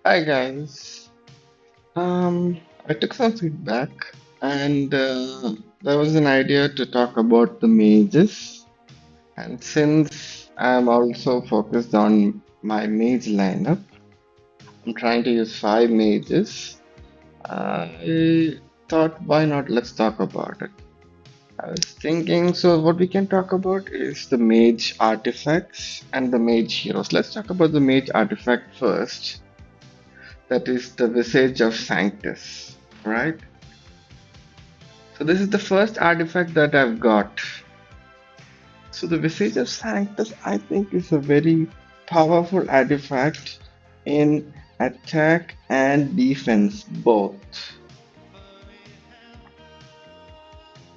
Hi guys. I took some feedback and there was an idea to talk about the mages. And since I'm also focused on my mage lineup, I'm trying to use five mages. I thought, why not? Let's talk about it. I was thinking, so what we can talk about is the mage artifacts and the mage heroes. Let's talk about the mage artifact first. That is the Visage of Sanctus, right? So this is the first artifact that I've got. So the Visage of Sanctus, I think, is a very powerful artifact in attack and defense both.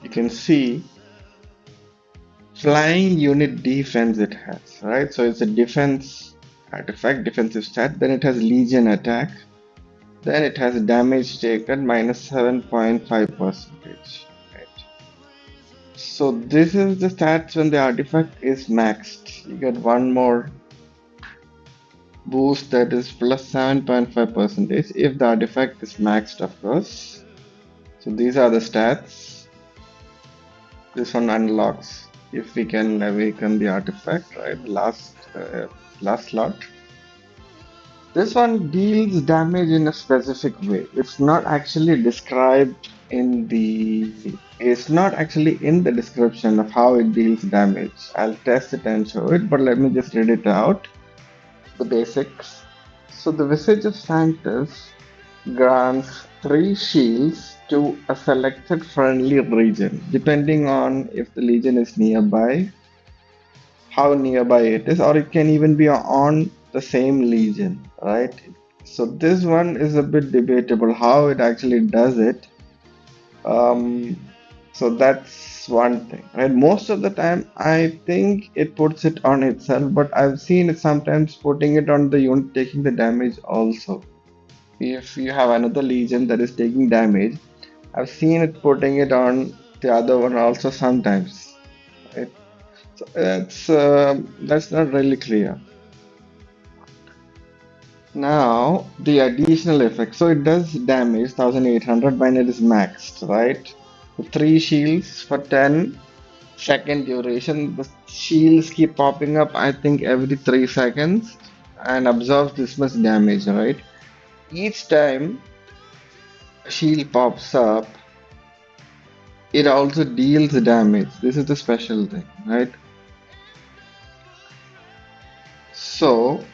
You can see flying unit defense it has, right? So it's a defense artifact, defensive stat. Then it has Legion attack. Then it has damage taken minus 7.5 percentage. Right? So this is the stats when the artifact is maxed. You get one more boost that is plus 7.5 percentage if the artifact is maxed, of course. So these are the stats. This one unlocks if we can awaken the artifact, right? Last slot. This one deals damage in a specific way. It's not actually described in the it's not actually in the description of how it deals damage. I'll test it and show it, but let me just read it out. The basics. So the Visage of Sanctus grants 3 shields to a selected friendly region, depending on if the legion is nearby, how nearby it is, or it can even be on the same legion, right? So this one is a bit debatable how it actually does it. Um, so that's one thing, right? Most of the time, I think it puts it on itself, but I've seen it sometimes putting it on the unit taking the damage also. If you have another legion that is taking damage, I've seen it putting it on the other one also sometimes, right? So that's not really clear. Now, the additional effect. So it does damage 1800 when it is maxed, right? The 3 shields for 10-second duration. The shields keep popping up, I think, every 3 seconds and absorbs this much damage, right? Each time a shield pops up, it also deals damage. This is the special thing, right? So,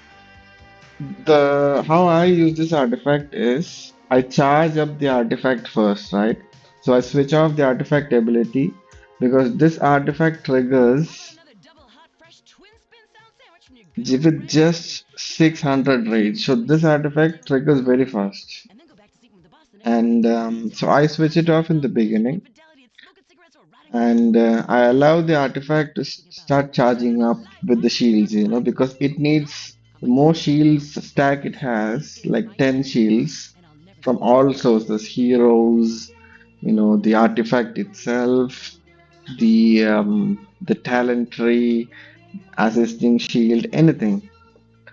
the how I use this artifact is I charge up the artifact first, right? So I switch off the artifact ability because this artifact triggers with just 600 rage. So this artifact triggers very fast. And so I switch it off in the beginning and I allow the artifact to start charging up with the shields, because it needs the more shields stack it has, like 10 shields from all sources, heroes, the artifact itself, the talent tree, assisting shield, anything.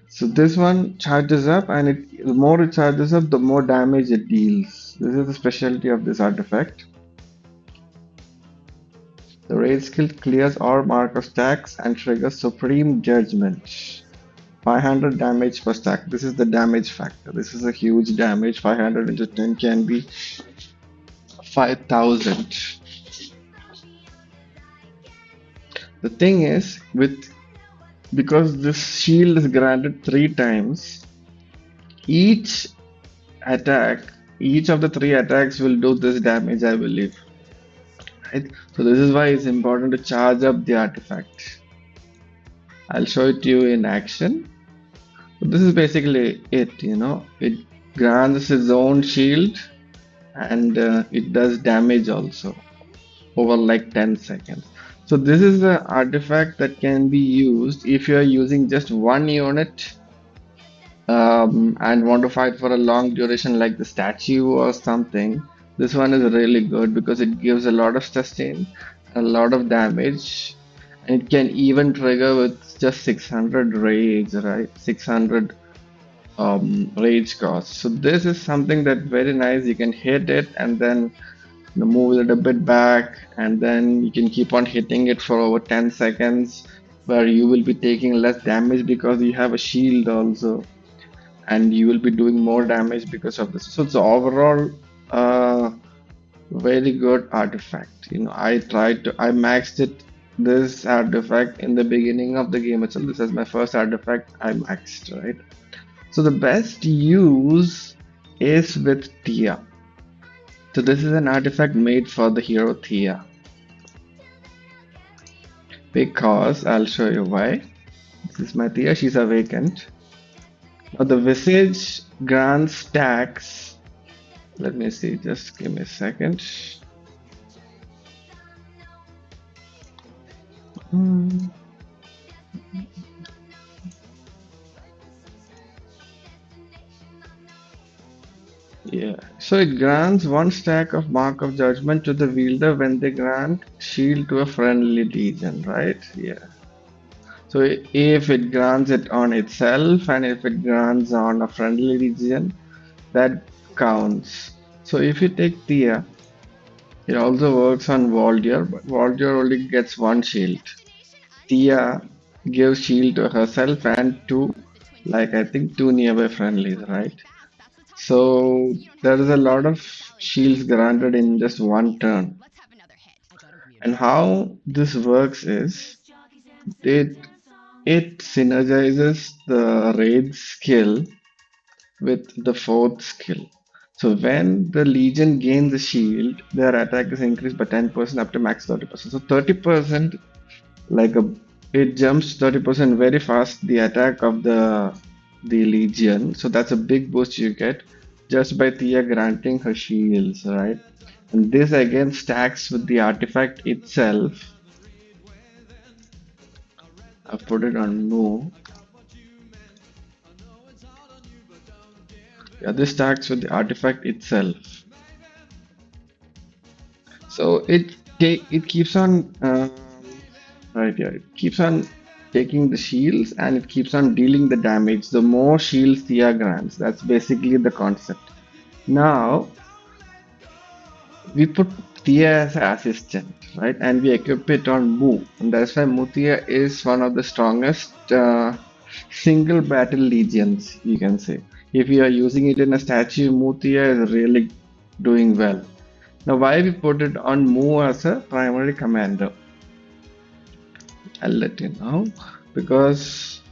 So this one charges up, and the more it charges up, the more damage it deals. This is the specialty of this artifact. The raid skill clears all marker stacks and triggers Supreme Judgment. 500 damage per stack. This is the damage factor. This is a huge damage. 500 into 10 can be 5000. The thing is, because this shield is granted 3 times, each attack, each of the 3 attacks will do this damage, I believe. Right? So this is why it's important to charge up the artifact. I'll show it to you in action. This is basically it. It grants its own shield and it does damage also over like 10 seconds. So this is the artifact that can be used if you are using just one unit and want to fight for a long duration like the statue or something. This one is really good because it gives a lot of sustain, a lot of damage, and it can even trigger with just 600 rage, right? 600 rage cost. So this is something that very nice. You can hit it and then move it a bit back, and then you can keep on hitting it for over 10 seconds, where you will be taking less damage because you have a shield also, and you will be doing more damage because of this. So it's overall uh, very good artifact. I maxed it this artifact in the beginning of the game itself. This is my first artifact I maxed, right? So the best use is with Tia. So this is an artifact made for the hero Thea, because I'll show you why. This is my Thea, she's awakened. Now the Visage grants stacks. Let me see, just give me a second. Hmm. Yeah, so it grants one stack of Mark of Judgment to the wielder when they grant shield to a friendly legion, right? Yeah. So if it grants it on itself and if it grants on a friendly legion, that counts. So if you take Tia, it also works on Voldir, but Voldir only gets one shield. Tia gives shield to herself and to, like, I think two nearby friendlies, right? So there is a lot of shields granted in just one turn. And how this works is it it synergizes the raid skill with the fourth skill. So when the Legion gains a shield, their attack is increased by 10% up to max 30%. So 30%, like a it jumps 30% very fast the attack of the Legion. So that's a big boost you get just by Thea granting her shields, right? And this again stacks with the artifact itself. I've put it on no. Yeah, this stacks with the artifact itself. So it keeps on right here. It keeps on taking the shields and it keeps on dealing the damage. The more shields Thea grants, that's basically the concept. Now we put Thea as an assistant, right? And we equip it on Mu, and that's why Mutia is one of the strongest single battle legions, you can say. If you are using it in a statue, Mutia is really doing well. Now, why we put it on Mu as a primary commander? I'll let you know because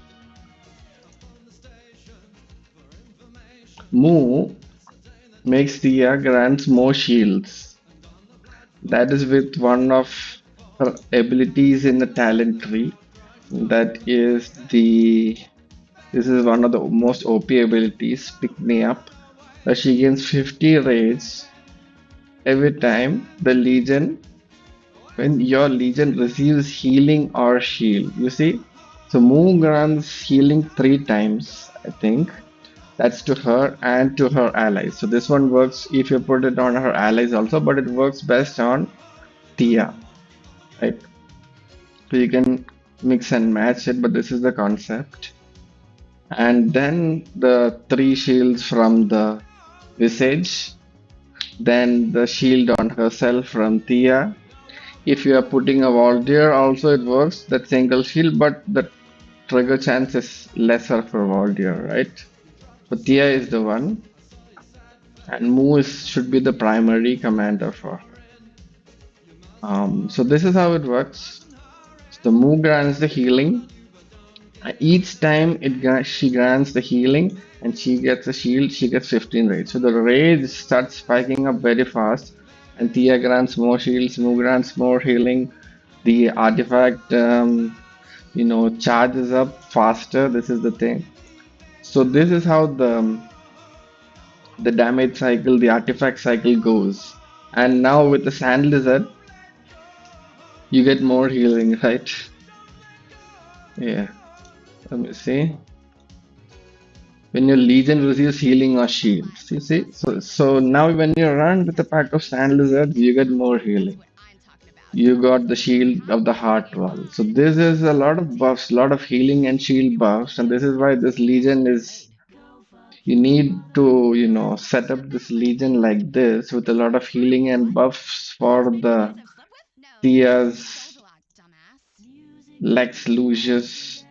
Mu makes Tia grants more shields. That is with one of her abilities in the talent tree. That is the This is one of the most OP abilities. Pick me up. She gains 50 rage every time the Legion when your Legion receives healing or shield. You see? So Mu grants healing three times, I think. That's to her and to her allies. So this one works if you put it on her allies also, but it works best on Tia, right? So you can mix and match it, but this is the concept. And then the three shields from the Visage, then the shield on herself from Tia. If you are putting a Valdir, also it works, that single shield, but the trigger chance is lesser for Valdir, right? But Tia is the one, and Mu should be the primary commander for her. So this is how it works. So the Mu grants the healing. Each time she grants the healing and she gets a shield, she gets 15 rage. So the rage starts spiking up very fast, and Tia grants more shields, Mu grants more healing. The artifact, charges up faster. This is the thing. So this is how the damage cycle, the artifact cycle goes. And now with the Sand Lizard, you get more healing, right? Yeah. Let me see. When your legion receives healing or shields. You see? So now when you run with a pack of sand lizards, you get more healing. You got the shield of the heart wall. So this is a lot of buffs, a lot of healing and shield buffs, and this is why this legion is You need to, set up this legion like this with a lot of healing and buffs for the Tia's Lex Lucius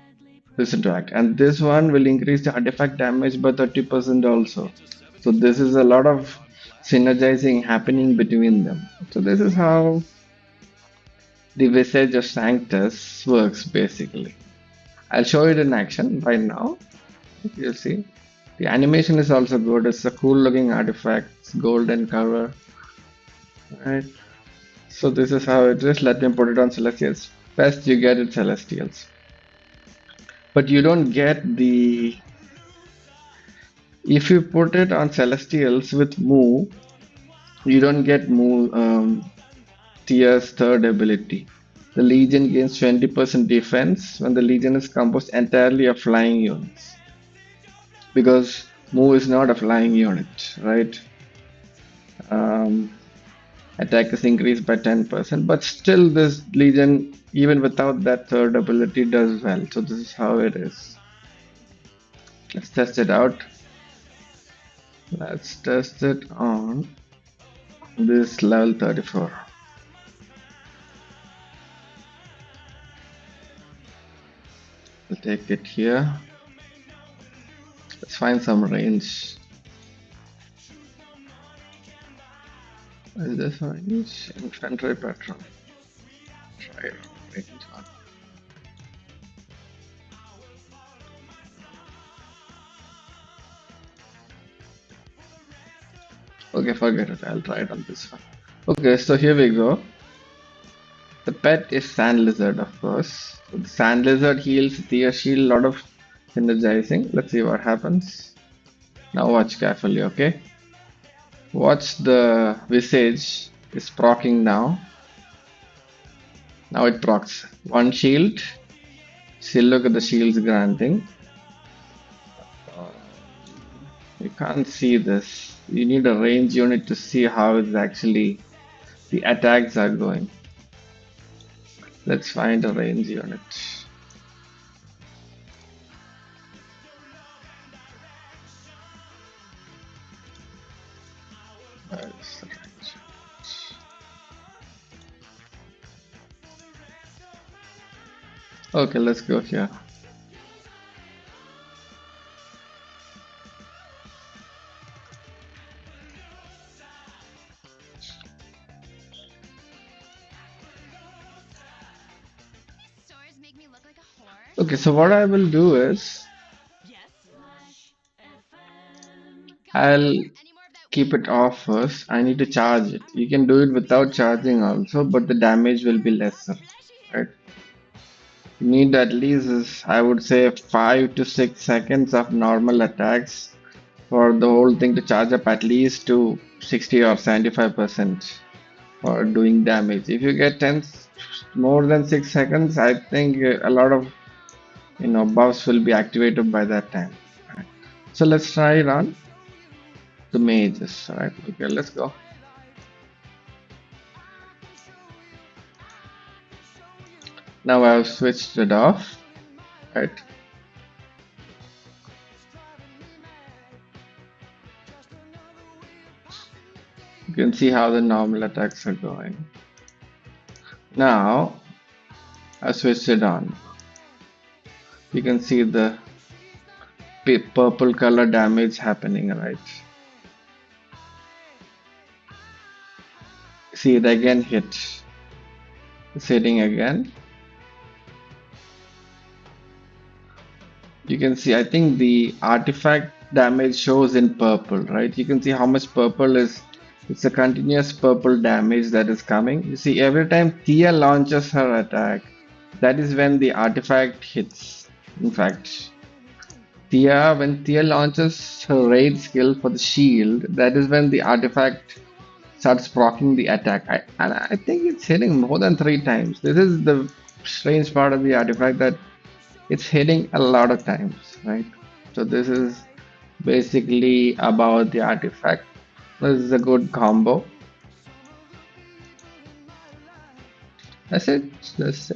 this interact. And this one will increase the artifact damage by 30% also. So this is a lot of synergizing happening between them. So this is how the Visage of Sanctus works basically. I'll show it in action right now. You'll see. The animation is also good. It's a cool looking artifact. It's golden cover. Right. So this is how it is. Let me put it on Celestials. First you get it Celestials. But you don't get the if you put it on Celestials with move, you don't get move Tia's third ability. The Legion gains 20% defense when the Legion is composed entirely of flying units. Because move is not a flying unit, right? Um, Attack is increased by 10%, but still this Legion, even without that third ability, does well. So this is how it is. Let's test it out. Let's test it on this level 34. I'll take it here. Let's find some range. Is this range? Infantry pattern. Try range on. Okay, forget it. I'll try it on this one. Okay, so here we go. The pet is Sand Lizard, of course. So the Sand Lizard heals Thea Shield, lot of synergizing. Let's see what happens. Now watch carefully, okay? Watch the Visage is proccing now. Now it procs. One shield. See, look at the shields granting. You can't see this. You need a range unit to see how it's actually the attacks are going. Let's find a range unit. Where is the range unit? Okay, let's go here. Okay, so what I will do is I'll keep it off first. I need to charge it. You can do it without charging also, but the damage will be lesser, right? You need at least, I would say, 5 to 6 seconds of normal attacks for the whole thing to charge up at least to 60 or 75% for doing damage. If you get 10 more than 6 seconds, I think a lot of buffs will be activated by that time. Right. So let's try it on the mages. Alright, okay, let's go. Now I've switched it off. Right. You can see how the normal attacks are going. Now I switched it on. You can see the purple color damage happening, right? See it again hit. It's hitting again. You can see, I think the artifact damage shows in purple, right? You can see how much purple is. It's a continuous purple damage that is coming. You see, every time Thea launches her attack, that is when the artifact hits. In fact, when Thea launches her raid skill for the shield, that is when the artifact starts proccing the attack. And I think it's hitting more than 3 times. This is the strange part of the artifact, that it's hitting a lot of times, right? So this is basically about the artifact. This is a good combo. That's it. That's it.